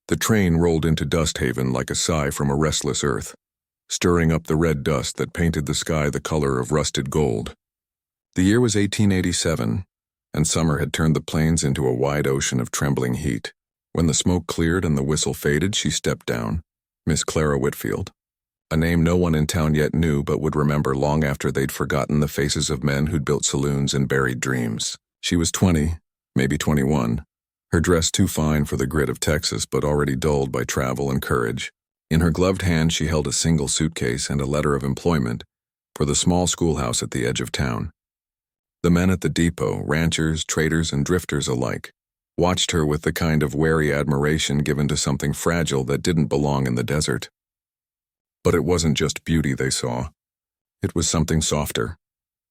The train rolled into Dust Haven like a sigh from a restless earth, stirring up the red dust that painted the sky the color of rusted gold. The year was 1887, and summer had turned the plains into a wide ocean of trembling heat. When the smoke cleared and the whistle faded, she stepped down, Miss Clara Whitfield, a name no one in town yet knew but would remember long after they'd forgotten the faces of men who'd built saloons and buried dreams. She was 20, maybe 21, her dress too fine for the grit of Texas but already dulled by travel and courage. In her gloved hand she held a single suitcase and a letter of employment for the small schoolhouse at the edge of town. The men at the depot, ranchers, traders, and drifters alike, watched her with the kind of wary admiration given to something fragile that didn't belong in the desert. But it wasn't just beauty they saw. It was something softer.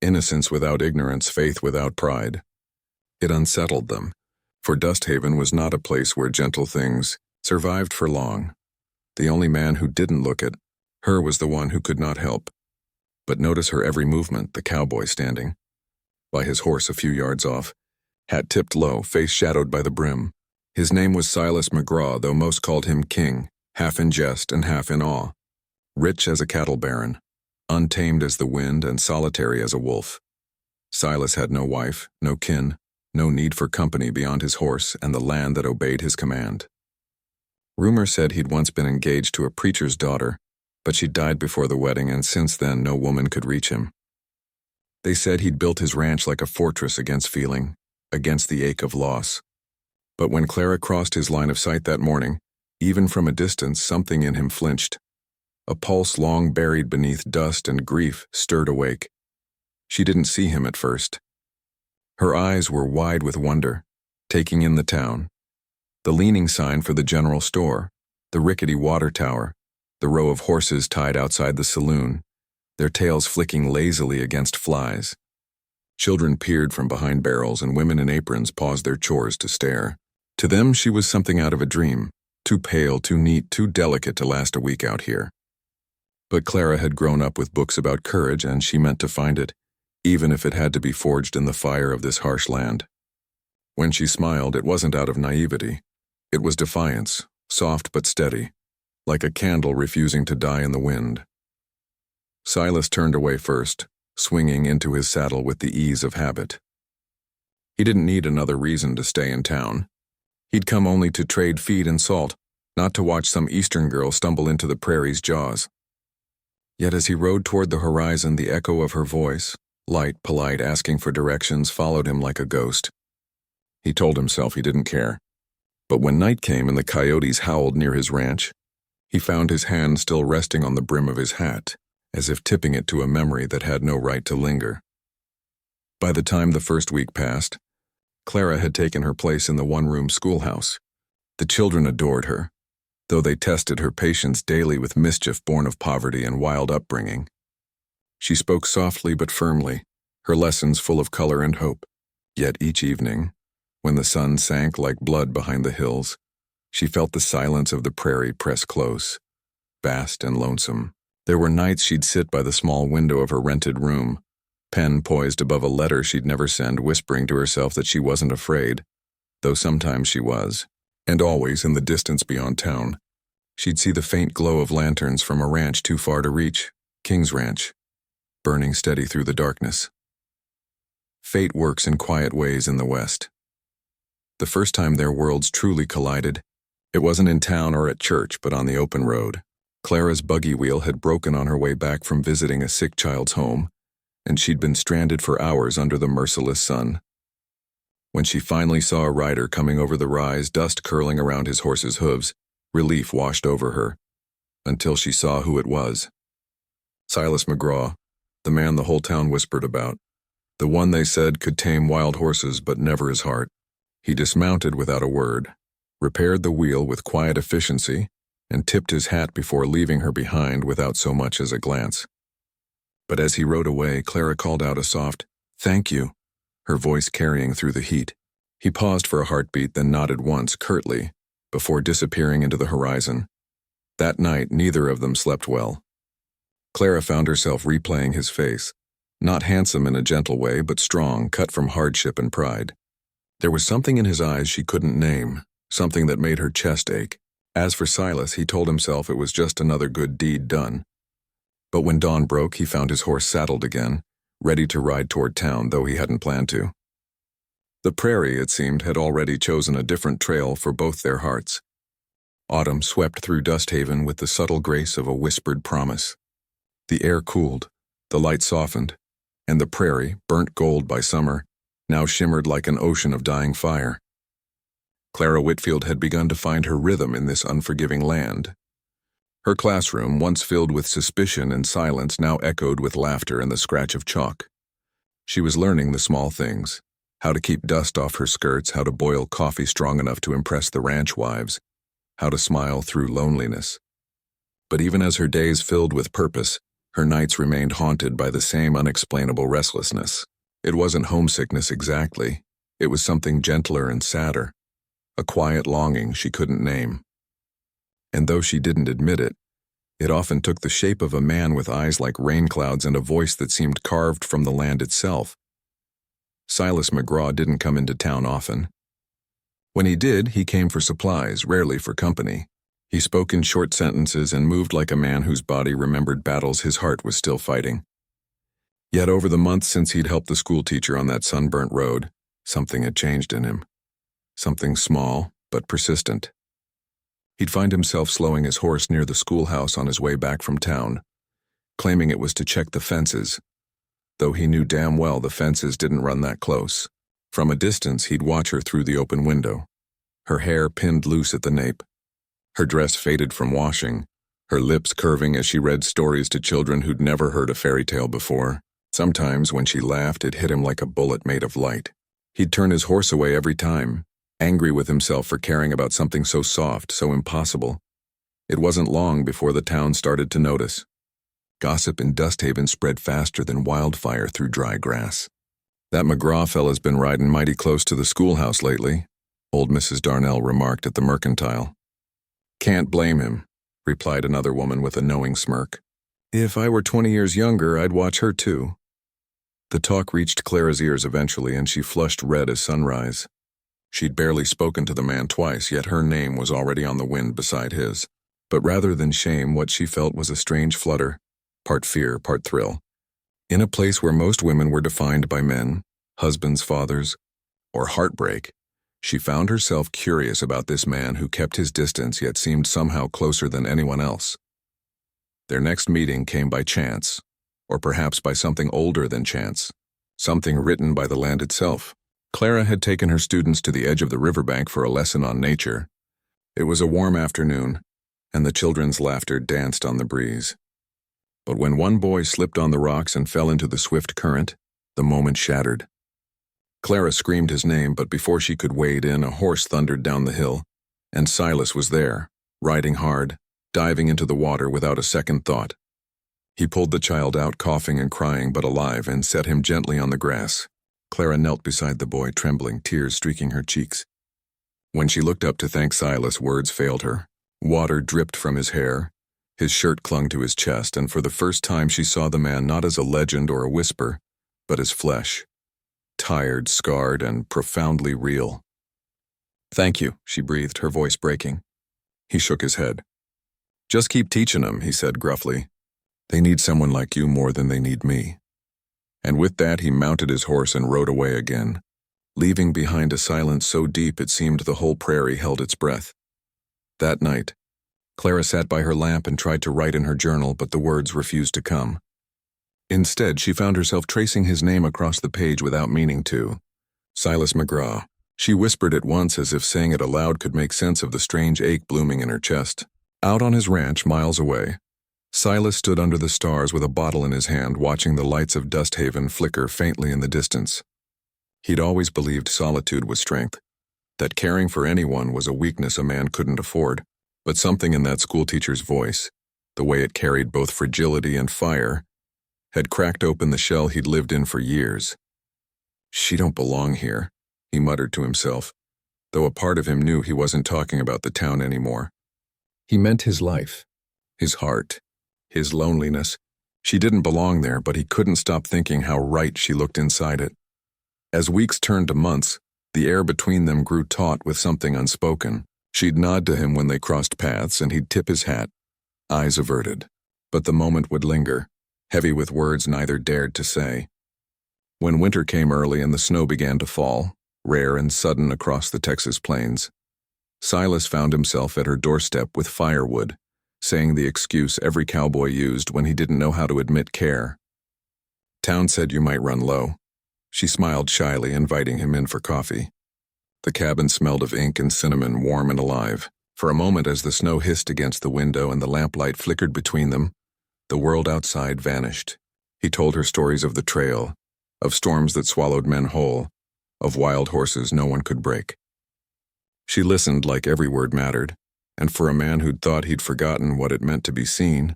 Innocence without ignorance, faith without pride. It unsettled them, for Dust Haven was not a place where gentle things survived for long. The only man who didn't look at her was the one who could not help but notice her every movement, the cowboy standing by his horse a few yards off, hat tipped low, face shadowed by the brim. His name was Silas McGraw, though most called him King, half in jest and half in awe. Rich as a cattle baron, untamed as the wind and solitary as a wolf. Silas had no wife, no kin, no need for company beyond his horse and the land that obeyed his command. Rumor said he'd once been engaged to a preacher's daughter, but she died before the wedding, and since then no woman could reach him. They said he'd built his ranch like a fortress against feeling, against the ache of loss. But when Clara crossed his line of sight that morning, even from a distance, something in him flinched. A pulse long buried beneath dust and grief stirred awake. She didn't see him at first. Her eyes were wide with wonder, taking in the town. The leaning sign for the general store, the rickety water tower, the row of horses tied outside the saloon, their tails flicking lazily against flies. Children peered from behind barrels and women in aprons paused their chores to stare. To them she was something out of a dream, too pale, too neat, too delicate to last a week out here. But Clara had grown up with books about courage, and she meant to find it, even if it had to be forged in the fire of this harsh land. When she smiled, it wasn't out of naivety. It was defiance, soft but steady, like a candle refusing to die in the wind. Silas turned away first, swinging into his saddle with the ease of habit. He didn't need another reason to stay in town. He'd come only to trade feed and salt, not to watch some Eastern girl stumble into the Prairie's jaws. Yet as he rode toward the horizon, the echo of her voice, light, polite, asking for directions, followed him like a ghost. He told himself he didn't care. But when night came and the coyotes howled near his ranch, he found his hand still resting on the brim of his hat, as if tipping it to a memory that had no right to linger. By the time the first week passed, Clara had taken her place in the one-room schoolhouse. The children adored her, though they tested her patience daily with mischief born of poverty and wild upbringing. She spoke softly but firmly, her lessons full of color and hope. Yet each evening, when the sun sank like blood behind the hills, she felt the silence of the prairie press close, vast and lonesome. There were nights she'd sit by the small window of her rented room, pen poised above a letter she'd never send, whispering to herself that she wasn't afraid, though sometimes she was. And always, in the distance beyond town, she'd see the faint glow of lanterns from a ranch too far to reach, King's Ranch, burning steady through the darkness. Fate works in quiet ways in the West. The first time their worlds truly collided, it wasn't in town or at church, but on the open road. Clara's buggy wheel had broken on her way back from visiting a sick child's home, and she'd been stranded for hours under the merciless sun. When she finally saw a rider coming over the rise, dust curling around his horse's hooves, relief washed over her, until she saw who it was. Silas McGraw, the man the whole town whispered about, the one they said could tame wild horses but never his heart. He dismounted without a word, repaired the wheel with quiet efficiency, and tipped his hat before leaving her behind without so much as a glance. But as he rode away, Clara called out a soft, "Thank you," her voice carrying through the heat. He paused for a heartbeat, then nodded once, curtly, before disappearing into the horizon. That night, neither of them slept well. Clara found herself replaying his face, not handsome in a gentle way, but strong, cut from hardship and pride. There was something in his eyes she couldn't name, something that made her chest ache. As for Silas, he told himself it was just another good deed done. But when dawn broke, he found his horse saddled again, ready to ride toward town, though he hadn't planned to. The Prairie, it seemed, had already chosen a different trail for both their hearts. Autumn swept through Dusthaven with the subtle grace of a whispered promise. The air cooled, the light softened, and the Prairie, burnt gold by summer, now shimmered like an ocean of dying fire. Clara Whitfield had begun to find her rhythm in this unforgiving land. Her classroom, once filled with suspicion and silence, now echoed with laughter and the scratch of chalk. She was learning the small things: how to keep dust off her skirts, how to boil coffee strong enough to impress the ranch wives, how to smile through loneliness. But even as her days filled with purpose, her nights remained haunted by the same unexplainable restlessness. It wasn't homesickness exactly. It was something gentler and sadder, a quiet longing she couldn't name. And though she didn't admit it, it often took the shape of a man with eyes like rain clouds and a voice that seemed carved from the land itself. Silas McGraw didn't come into town often. When he did, he came for supplies, rarely for company. He spoke in short sentences and moved like a man whose body remembered battles his heart was still fighting. Yet over the months since he'd helped the schoolteacher on that sunburnt road, something had changed in him. Something small, but persistent. He'd find himself slowing his horse near the schoolhouse on his way back from town, claiming it was to check the fences, though he knew damn well the fences didn't run that close. From a distance, he'd watch her through the open window, her hair pinned loose at the nape, her dress faded from washing, her lips curving as she read stories to children who'd never heard a fairy tale before. Sometimes, when she laughed, it hit him like a bullet made of light. He'd turn his horse away every time, angry with himself for caring about something so soft, so impossible. It wasn't long before the town started to notice. Gossip in Dusthaven spread faster than wildfire through dry grass. "That McGraw fella's been riding mighty close to the schoolhouse lately," old Mrs. Darnell remarked at the Mercantile. "Can't blame him," replied another woman with a knowing smirk. "If I were 20 years younger, I'd watch her too." The talk reached Clara's ears eventually, and she flushed red as sunrise. She'd barely spoken to the man twice, yet her name was already on the wind beside his. But rather than shame, what she felt was a strange flutter, part fear, part thrill. In a place where most women were defined by men, husbands, fathers, or heartbreak, she found herself curious about this man who kept his distance yet seemed somehow closer than anyone else. Their next meeting came by chance, or perhaps by something older than chance, something written by the land itself. Clara had taken her students to the edge of the riverbank for a lesson on nature. It was a warm afternoon, and the children's laughter danced on the breeze. But when one boy slipped on the rocks and fell into the swift current, the moment shattered. Clara screamed his name, but before she could wade in, a horse thundered down the hill, and Silas was there, riding hard, diving into the water without a second thought. He pulled the child out, coughing and crying but alive, and set him gently on the grass. Clara knelt beside the boy, trembling, tears streaking her cheeks. When she looked up to thank Silas, words failed her. Water dripped from his hair, his shirt clung to his chest, and for the first time she saw the man not as a legend or a whisper, but as flesh. Tired, scarred, and profoundly real. "Thank you," she breathed, her voice breaking. He shook his head. "Just keep teaching them," he said gruffly. "They need someone like you more than they need me." And with that he mounted his horse and rode away again, leaving behind a silence so deep it seemed the whole prairie held its breath. That night, Clara sat by her lamp and tried to write in her journal, but the words refused to come. Instead, she found herself tracing his name across the page without meaning to. Silas McGraw. She whispered it once, as if saying it aloud could make sense of the strange ache blooming in her chest. Out on his ranch, miles away, Silas stood under the stars with a bottle in his hand, watching the lights of Dusthaven flicker faintly in the distance. He'd always believed solitude was strength, that caring for anyone was a weakness a man couldn't afford. But something in that schoolteacher's voice, the way it carried both fragility and fire, had cracked open the shell he'd lived in for years. "She don't belong here," he muttered to himself, though a part of him knew he wasn't talking about the town anymore. He meant his life, his heart, his loneliness. She didn't belong there, but he couldn't stop thinking how right she looked inside it. As weeks turned to months, the air between them grew taut with something unspoken. She'd nod to him when they crossed paths, and he'd tip his hat, eyes averted. But the moment would linger, heavy with words neither dared to say. When winter came early and the snow began to fall, rare and sudden across the Texas plains, Silas found himself at her doorstep with firewood, saying the excuse every cowboy used when he didn't know how to admit care. "Town said you might run low." She smiled shyly, inviting him in for coffee. The cabin smelled of ink and cinnamon, warm and alive. For a moment, as the snow hissed against the window and the lamplight flickered between them, the world outside vanished. He told her stories of the trail, of storms that swallowed men whole, of wild horses no one could break. She listened like every word mattered, and for a man who'd thought he'd forgotten what it meant to be seen,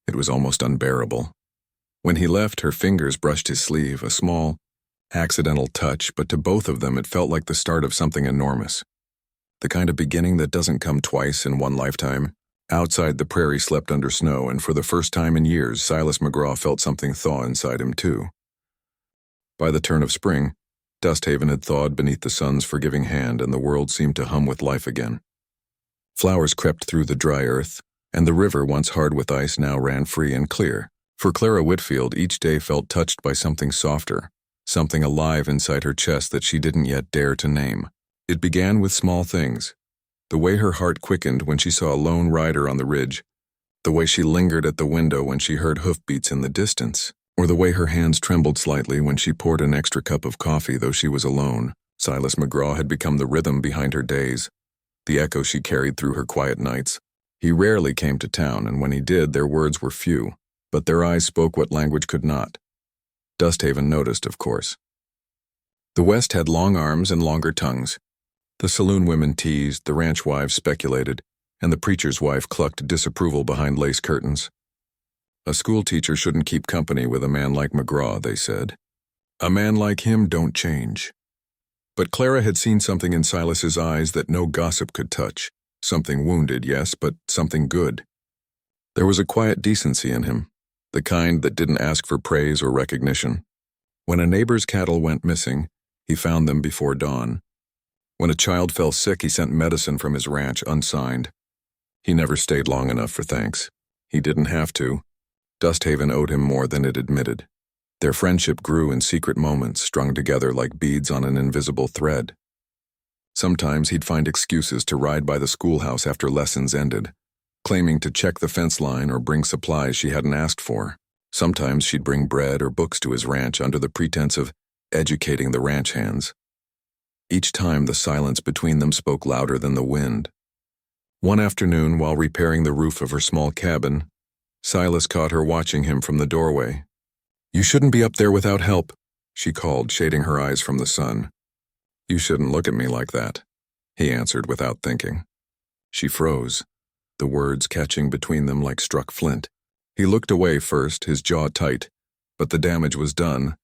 it was almost unbearable. When he left, her fingers brushed his sleeve, a small, accidental touch, but to both of them it felt like the start of something enormous. The kind of beginning that doesn't come twice in one lifetime. Outside, the prairie slept under snow, and for the first time in years, Silas McGraw felt something thaw inside him too. By the turn of spring, Dust Haven had thawed beneath the sun's forgiving hand, and the world seemed to hum with life again. Flowers crept through the dry earth, and the river, once hard with ice, now ran free and clear. For Clara Whitfield, each day felt touched by something softer, something alive inside her chest that she didn't yet dare to name. It began with small things. The way her heart quickened when she saw a lone rider on the ridge, the way she lingered at the window when she heard hoofbeats in the distance, or the way her hands trembled slightly when she poured an extra cup of coffee though she was alone. Silas McGraw had become the rhythm behind her days, the echo she carried through her quiet nights. He rarely came to town, and when he did, their words were few, but their eyes spoke what language could not. Dust Haven noticed, of course. The West had long arms and longer tongues. The saloon women teased, the ranch wives speculated, and the preacher's wife clucked disapproval behind lace curtains. A school teacher shouldn't keep company with a man like McGraw, they said. A man like him don't change. But Clara had seen something in Silas's eyes that no gossip could touch. Something wounded, yes, but something good. There was a quiet decency in him, the kind that didn't ask for praise or recognition. When a neighbor's cattle went missing, he found them before dawn. When a child fell sick, he sent medicine from his ranch unsigned. He never stayed long enough for thanks. He didn't have to. Dust Haven owed him more than it admitted. Their friendship grew in secret moments, strung together like beads on an invisible thread. Sometimes he'd find excuses to ride by the schoolhouse after lessons ended, claiming to check the fence line or bring supplies she hadn't asked for. Sometimes she'd bring bread or books to his ranch under the pretense of educating the ranch hands. Each time the silence between them spoke louder than the wind. One afternoon, while repairing the roof of her small cabin, Silas caught her watching him from the doorway. "You shouldn't be up there without help," she called, shading her eyes from the sun. "You shouldn't look at me like that," he answered without thinking. She froze, the words catching between them like struck flint. He looked away first, his jaw tight, but the damage was done.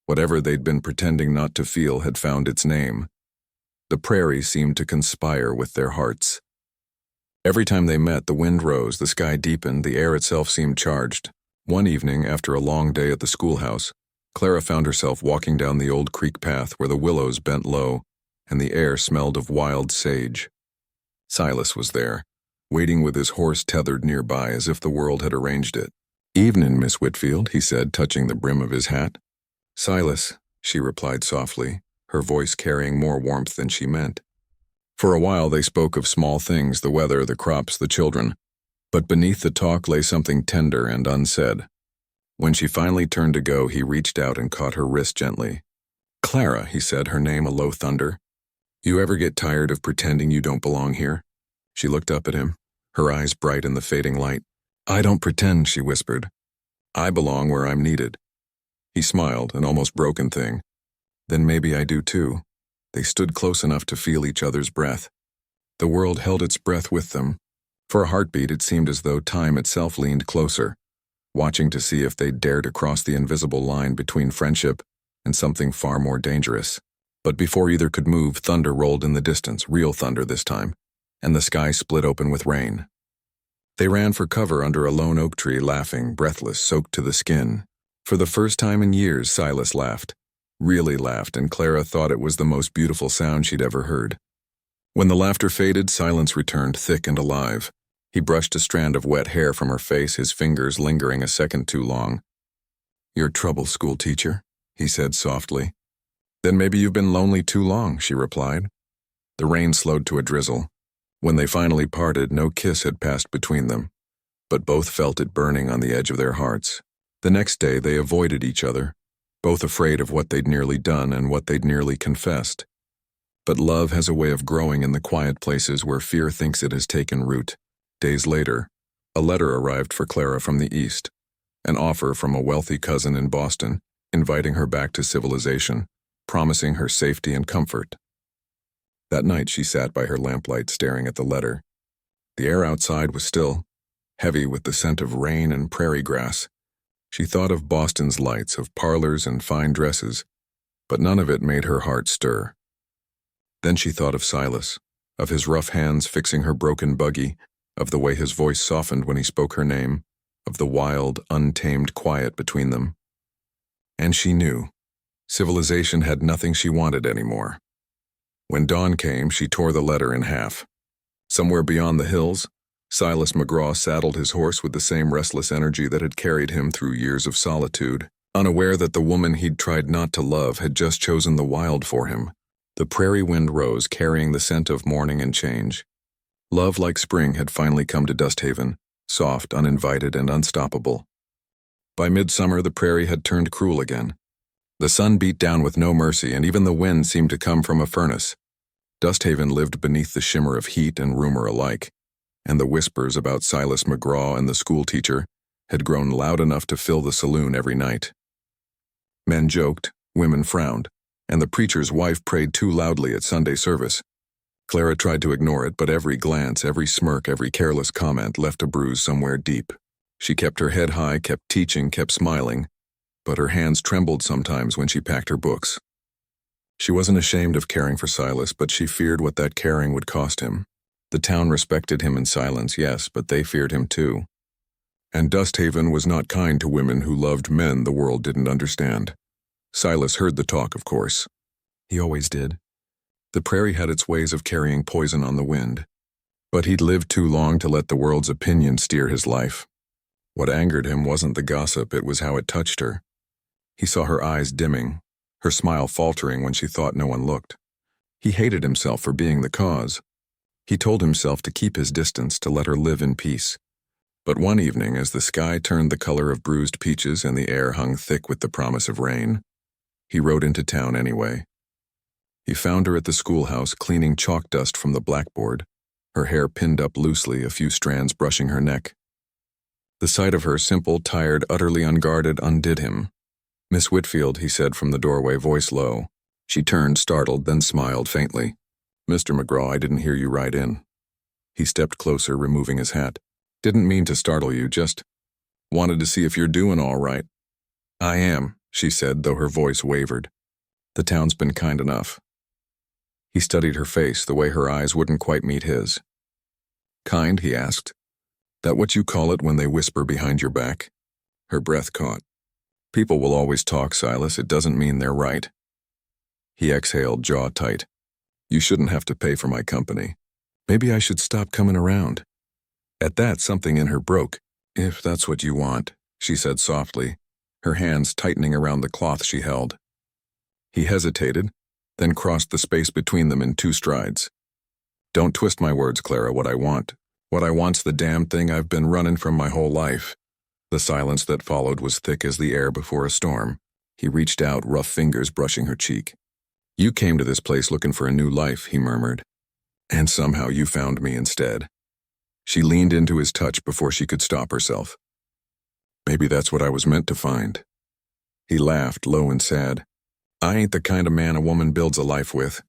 Whatever they'd been pretending not to feel had found its name. The prairie seemed to conspire with their hearts. Every time they met, the wind rose, the sky deepened, the air itself seemed charged. One evening, after a long day at the schoolhouse, Clara found herself walking down the old creek path where the willows bent low and the air smelled of wild sage. Silas was there, waiting with his horse tethered nearby as if the world had arranged it. "Evenin', Miss Whitfield," he said, touching the brim of his hat. "Silas," she replied softly, her voice carrying more warmth than she meant. For a while they spoke of small things, the weather, the crops, the children, but beneath the talk lay something tender and unsaid. When she finally turned to go, he reached out and caught her wrist gently. "Clara," he said, her name a low thunder. "You ever get tired of pretending you don't belong here?" She looked up at him, her eyes bright in the fading light. "I don't pretend," she whispered. "I belong where I'm needed." He smiled, an almost broken thing. "Then maybe I do too." They stood close enough to feel each other's breath. The world held its breath with them. For a heartbeat, it seemed as though time itself leaned closer, watching to see if they'd dare to cross the invisible line between friendship and something far more dangerous. But before either could move, thunder rolled in the distance, real thunder this time, and the sky split open with rain. They ran for cover under a lone oak tree, laughing, breathless, soaked to the skin. For the first time in years, Silas laughed. Really laughed, and Clara thought it was the most beautiful sound she'd ever heard. When the laughter faded, silence returned, thick and alive. He brushed a strand of wet hair from her face, his fingers lingering a second too long. "Your trouble, school teacher," he said softly. "Then maybe you've been lonely too long," she replied. The rain slowed to a drizzle. When they finally parted, no kiss had passed between them, but both felt it burning on the edge of their hearts. The next day they avoided each other, both afraid of what they'd nearly done and what they'd nearly confessed. But love has a way of growing in the quiet places where fear thinks it has taken root. Days later, a letter arrived for Clara from the East, an offer from a wealthy cousin in Boston, inviting her back to civilization, promising her safety and comfort. That night she sat by her lamplight staring at the letter. The air outside was still, heavy with the scent of rain and prairie grass. She thought of Boston's lights, of parlors and fine dresses, but none of it made her heart stir. Then she thought of Silas, of his rough hands fixing her broken buggy, of the way his voice softened when he spoke her name, of the wild, untamed quiet between them. And she knew. Civilization had nothing she wanted anymore. When dawn came, she tore the letter in half. Somewhere beyond the hills, Silas McGraw saddled his horse with the same restless energy that had carried him through years of solitude, unaware that the woman he'd tried not to love had just chosen the wild for him. The prairie wind rose, carrying the scent of morning and change. Love, like spring, had finally come to Dusthaven, soft, uninvited, and unstoppable. By midsummer, the prairie had turned cruel again. The sun beat down with no mercy, and even the wind seemed to come from a furnace. Dusthaven lived beneath the shimmer of heat and rumor alike, and the whispers about Silas McGraw and the schoolteacher had grown loud enough to fill the saloon every night. Men joked, women frowned, and the preacher's wife prayed too loudly at Sunday service. Clara tried to ignore it, but every glance, every smirk, every careless comment left a bruise somewhere deep. She kept her head high, kept teaching, kept smiling, but her hands trembled sometimes when she packed her books. She wasn't ashamed of caring for Silas, but she feared what that caring would cost him. The town respected him in silence, yes, but they feared him too. And Dusthaven was not kind to women who loved men the world didn't understand. Silas heard the talk, of course. He always did. The prairie had its ways of carrying poison on the wind. But he'd lived too long to let the world's opinion steer his life. What angered him wasn't the gossip, it was how it touched her. He saw her eyes dimming, her smile faltering when she thought no one looked. He hated himself for being the cause. He told himself to keep his distance, to let her live in peace. But one evening, as the sky turned the color of bruised peaches and the air hung thick with the promise of rain, he rode into town anyway. He found her at the schoolhouse cleaning chalk dust from the blackboard, her hair pinned up loosely, a few strands brushing her neck. The sight of her, simple, tired, utterly unguarded, undid him. "Miss Whitfield," he said from the doorway, voice low. She turned, startled, then smiled faintly. "Mr. McGraw, I didn't hear you ride in." He stepped closer, removing his hat. "Didn't mean to startle you, just wanted to see if you're doing all right." "I am," she said, though her voice wavered. "The town's been kind enough." He studied her face, the way her eyes wouldn't quite meet his. "Kind?" he asked. "That what you call it when they whisper behind your back?" Her breath caught. "People will always talk, Silas. It doesn't mean they're right." He exhaled, jaw tight. "You shouldn't have to pay for my company. Maybe I should stop coming around." At that, something in her broke. "If that's what you want," she said softly, her hands tightening around the cloth she held. He hesitated, then crossed the space between them in 2 strides. "Don't twist my words, Clara. What I want's the damn thing I've been running from my whole life." The silence that followed was thick as the air before a storm. He reached out, rough fingers brushing her cheek. "You came to this place looking for a new life," he murmured. "And somehow you found me instead." She leaned into his touch before she could stop herself. "Maybe that's what I was meant to find." He laughed, low and sad. "I ain't the kind of man a woman builds a life with."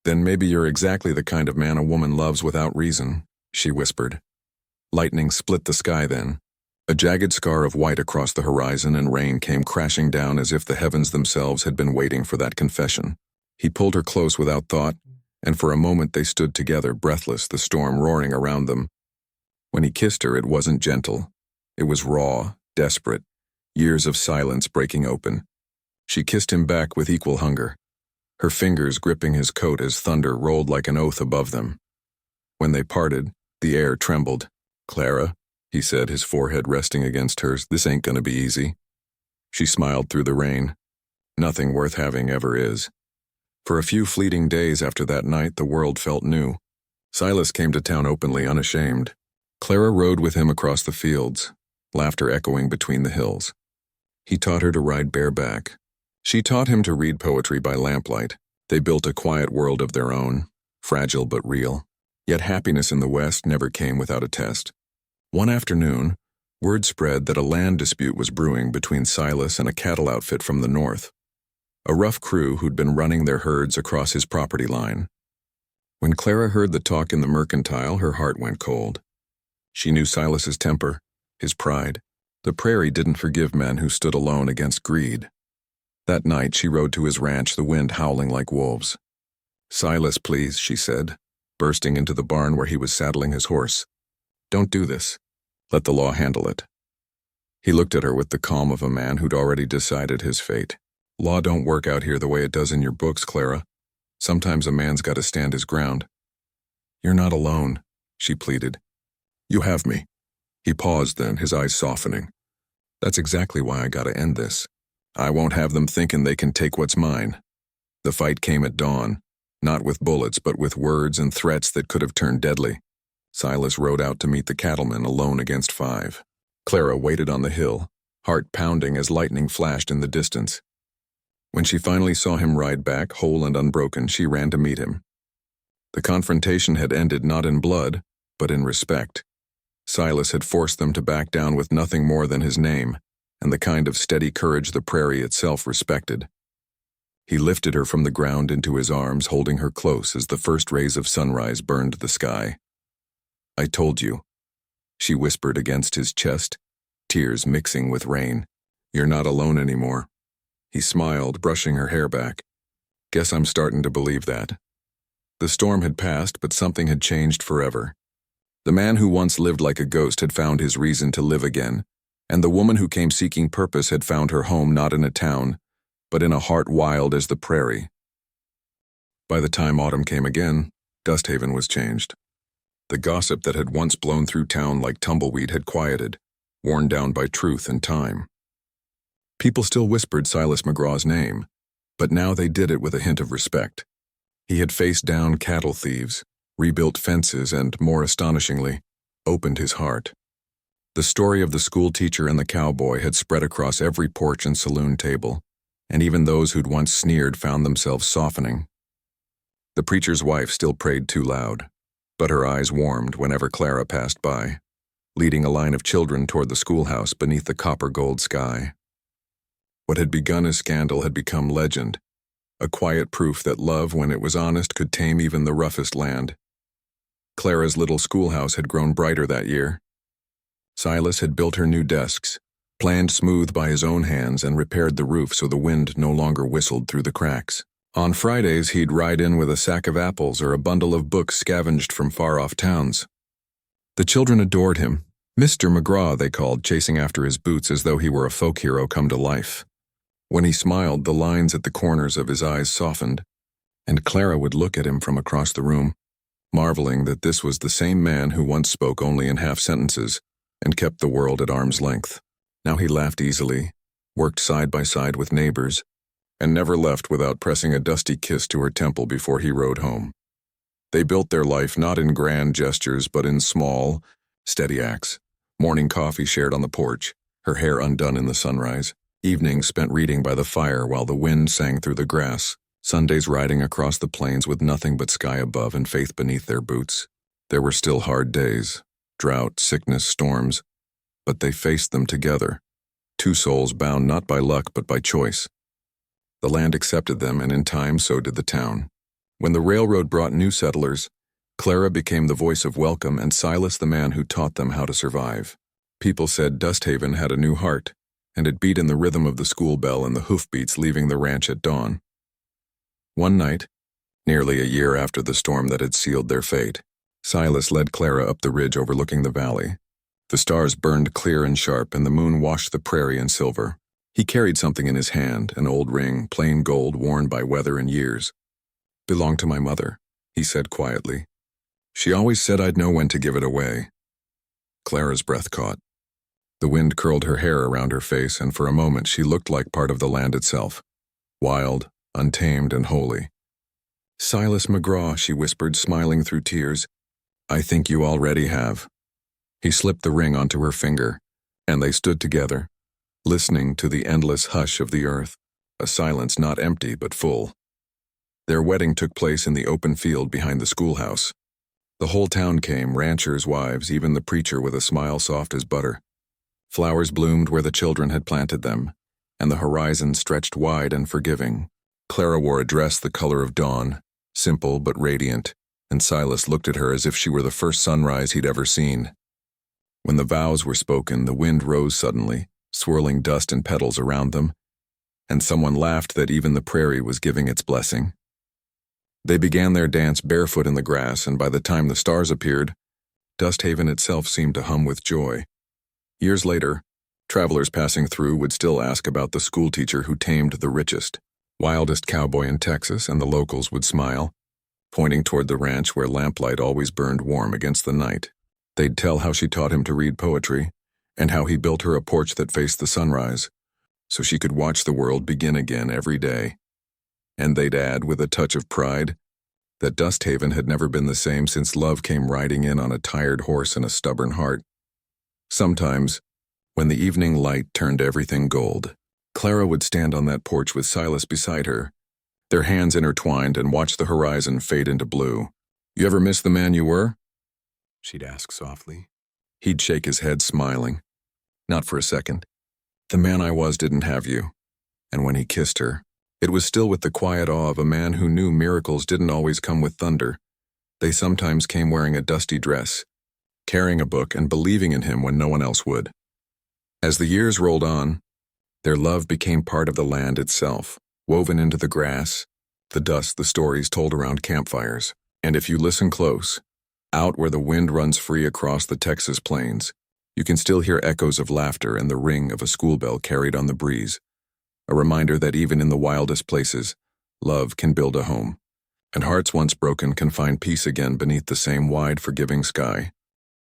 "Then maybe you're exactly the kind of man a woman loves without reason," she whispered. Lightning split the sky then. A jagged scar of white across the horizon, and rain came crashing down as if the heavens themselves had been waiting for that confession. He pulled her close without thought, and for a moment they stood together, breathless, the storm roaring around them. When he kissed her, it wasn't gentle. It was raw, desperate, years of silence breaking open. She kissed him back with equal hunger. her fingers gripping his coat as thunder rolled like an oath above them. When they parted, the air trembled. "Clara," he said, his forehead resting against hers, "this ain't gonna be easy." She smiled through the rain. Nothing worth having ever is. For a few fleeting days after that night, the world felt new. Silas came to town openly unashamed. Clara rode with him across the fields, laughter echoing between the hills. He taught her to ride bareback. She taught him to read poetry by lamplight. They built a quiet world of their own, fragile but real. Yet happiness in the West never came without a test. One afternoon, word spread that a land dispute was brewing between Silas and a cattle outfit from the north. A rough crew who'd been running their herds across his property line. When Clara heard the talk in the mercantile, her heart went cold. She knew Silas's temper, his pride. The Prairie didn't forgive men who stood alone against greed. That night she rode to his ranch, the wind howling like wolves. "Silas, please," she said, bursting into the barn where he was saddling his horse. "Don't do this. Let the law handle it." He looked at her with the calm of a man who'd already decided his fate. "Law don't work out here the way it does in your books, Clara. Sometimes a man's got to stand his ground." "You're not alone," she pleaded. "You have me." He paused then, his eyes softening. "That's exactly why I gotta end this. I won't have them thinking they can take what's mine." The fight came at dawn, not with bullets but with words and threats that could have turned deadly. Silas rode out to meet the cattlemen alone against 5. Clara waited on the hill, heart pounding as lightning flashed in the distance. When she finally saw him ride back, whole and unbroken, she ran to meet him. The confrontation had ended not in blood, but in respect. Silas had forced them to back down with nothing more than his name, and the kind of steady courage the Prairie itself respected. He lifted her from the ground into his arms, holding her close as the first rays of sunrise burned the sky. "I told you," she whispered against his chest, tears mixing with rain. "You're not alone anymore." He smiled, brushing her hair back. "Guess I'm starting to believe that." The storm had passed, but something had changed forever. The man who once lived like a ghost had found his reason to live again, and the woman who came seeking purpose had found her home not in a town, but in a heart wild as the Prairie. By the time autumn came again, Dusthaven was changed. The gossip that had once blown through town like tumbleweed had quieted, worn down by truth and time. People still whispered Silas McGraw's name, but now they did it with a hint of respect. He had faced down cattle thieves, rebuilt fences, and, more astonishingly, opened his heart. The story of the school teacher and the cowboy had spread across every porch and saloon table, and even those who'd once sneered found themselves softening. The preacher's wife still prayed too loud, but her eyes warmed whenever Clara passed by, leading a line of children toward the schoolhouse beneath the copper-gold sky. What had begun as scandal had become legend, a quiet proof that love, when it was honest, could tame even the roughest land. Clara's little schoolhouse had grown brighter that year. Silas had built her new desks, planned smooth by his own hands, and repaired the roof so the wind no longer whistled through the cracks. On Fridays, he'd ride in with a sack of apples or a bundle of books scavenged from far-off towns. The children adored him. Mr. McGraw, they called, chasing after his boots as though he were a folk hero come to life. When he smiled, the lines at the corners of his eyes softened, and Clara would look at him from across the room, marveling that this was the same man who once spoke only in half sentences and kept the world at arm's length. Now he laughed easily, worked side by side with neighbors, and never left without pressing a dusty kiss to her temple before he rode home. They built their life not in grand gestures but in small, steady acts. Morning coffee shared on the porch, her hair undone in the sunrise. Evenings spent reading by the fire while the wind sang through the grass. Sundays riding across the plains with nothing but sky above and faith beneath their boots. There were still hard days, drought, sickness, storms, but they faced them together, two souls bound not by luck but by choice. The land accepted them, and in time so did the town. When the railroad brought new settlers, Clara became the voice of welcome and Silas the man who taught them how to survive. People said Dusthaven had a new heart, and it beat in the rhythm of the school bell and the hoofbeats leaving the ranch at dawn. One night, nearly a year after the storm that had sealed their fate, Silas led Clara up the ridge overlooking the valley. The stars burned clear and sharp, and the moon washed the prairie in silver. He carried something in his hand, an old ring, plain gold, worn by weather and years. "Belonged to my mother," he said quietly. "She always said I'd know when to give it away." Clara's breath caught. The wind curled her hair around her face, and for a moment she looked like part of the land itself, wild, untamed, and holy. "Silas McGraw," she whispered, smiling through tears. "I think you already have." He slipped the ring onto her finger, and they stood together, listening to the endless hush of the earth, a silence not empty but full. Their wedding took place in the open field behind the schoolhouse. The whole town came, ranchers' wives, even the preacher with a smile soft as butter. Flowers bloomed where the children had planted them, and the horizon stretched wide and forgiving. Clara wore a dress the color of dawn, simple but radiant, and Silas looked at her as if she were the first sunrise he'd ever seen. When the vows were spoken, the wind rose suddenly, swirling dust and petals around them, and someone laughed that even the prairie was giving its blessing. They began their dance barefoot in the grass, and by the time the stars appeared, Dust Haven itself seemed to hum with joy. Years later, travelers passing through would still ask about the schoolteacher who tamed the richest, wildest cowboy in Texas, and the locals would smile, pointing toward the ranch where lamplight always burned warm against the night. They'd tell how she taught him to read poetry, and how he built her a porch that faced the sunrise, so she could watch the world begin again every day. And they'd add, with a touch of pride, that Dust Haven had never been the same since love came riding in on a tired horse and a stubborn heart. Sometimes, when the evening light turned everything gold, Clara would stand on that porch with Silas beside her, their hands intertwined, and watch the horizon fade into blue. "You ever miss the man you were?" she'd ask softly. He'd shake his head, smiling. "Not for a second. The man I was didn't have you." And when he kissed her, it was still with the quiet awe of a man who knew miracles didn't always come with thunder. They sometimes came wearing a dusty dress, carrying a book, and believing in him when no one else would. As the years rolled on, their love became part of the land itself, woven into the grass, the dust, the stories told around campfires. And if you listen close, out where the wind runs free across the Texas plains, you can still hear echoes of laughter and the ring of a school bell carried on the breeze, a reminder that even in the wildest places, love can build a home, and hearts once broken can find peace again beneath the same wide, forgiving sky.